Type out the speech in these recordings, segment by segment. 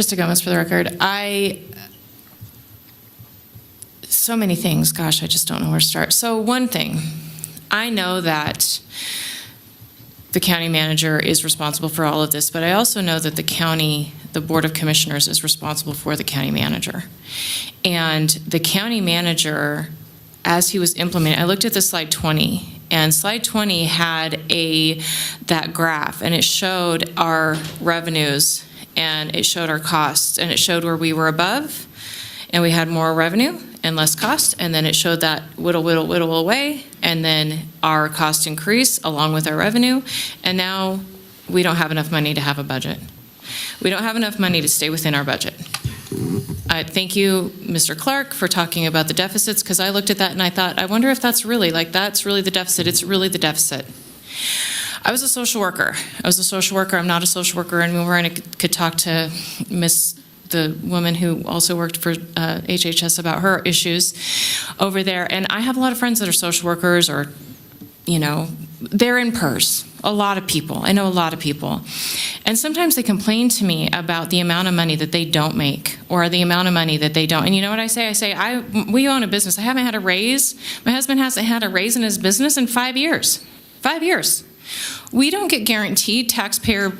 Trista Gomez, for the record. So many things. Gosh, I just don't know where to start. So one thing, I know that the county manager is responsible for all of this, but I also know that the Board of Commissioners is responsible for the county manager. And the county manager, as he was implementing, I looked at the slide 20, and slide 20 had that graph, and it showed our revenues, and it showed our costs, and it showed where we were above, and we had more revenue and less cost, and then it showed that whittle away, and then our cost increase along with our revenue, and now we don't have enough money to have a budget. We don't have enough money to stay within our budget. Thank you, Mr. Clark, for talking about the deficits, because I looked at that and I thought, I wonder if that's really the deficit. It's really the deficit. I was a social worker. I'm not a social worker anymore, and I could talk to the woman who also worked for HHS about her issues over there. And I have a lot of friends that are social workers, or, they're in PERS. A lot of people. I know a lot of people. And sometimes they complain to me about the amount of money that they don't make, or the amount of money that they don't. And you know what I say? I say, we own a business. I haven't had a raise. My husband hasn't had a raise in his business in 5 years. 5 years. We don't get guaranteed taxpayer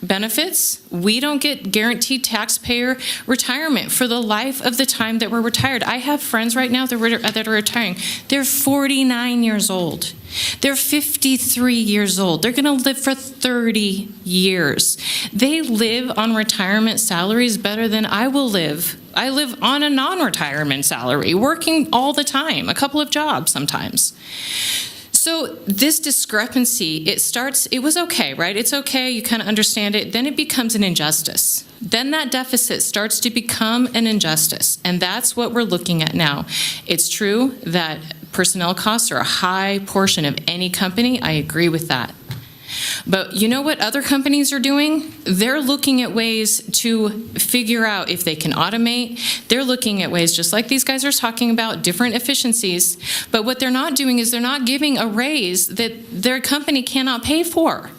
benefits. We don't get guaranteed taxpayer retirement for the life of the time that we're retired. I have friends right now that are retiring. They're 49 years old. They're 53 years old. They're going to live for 30 years. They live on retirement salaries better than I will live. I live on a non-retirement salary, working all the time, a couple of jobs sometimes. So this discrepancy, it was okay, right? It's okay, you kind of understand it. Then it becomes an injustice. Then that deficit starts to become an injustice. And that's what we're looking at now. It's true that personnel costs are a high portion of any company. I agree with that. But you know what other companies are doing? They're looking at ways to figure out if they can automate. They're looking at ways, just like these guys are talking about, different efficiencies. But what they're not doing is they're not giving a raise that their company cannot pay for,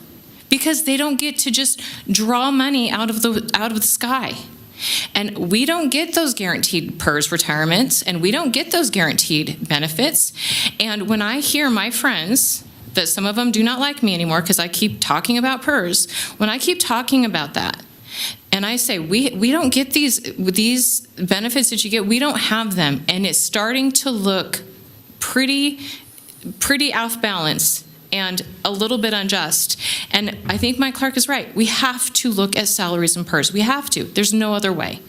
because they don't get to just draw money out of the sky. And we don't get those guaranteed PERS retirements, and we don't get those guaranteed benefits. And when I hear my friends, that some of them do not like me anymore because I keep talking about PERS, when I keep talking about that, and I say, we don't get these benefits that you get, we don't have them, and it's starting to look pretty off balance and a little bit unjust. And I think Mike Clark is right. We have to look at salaries and PERS. We have to. There's no other way.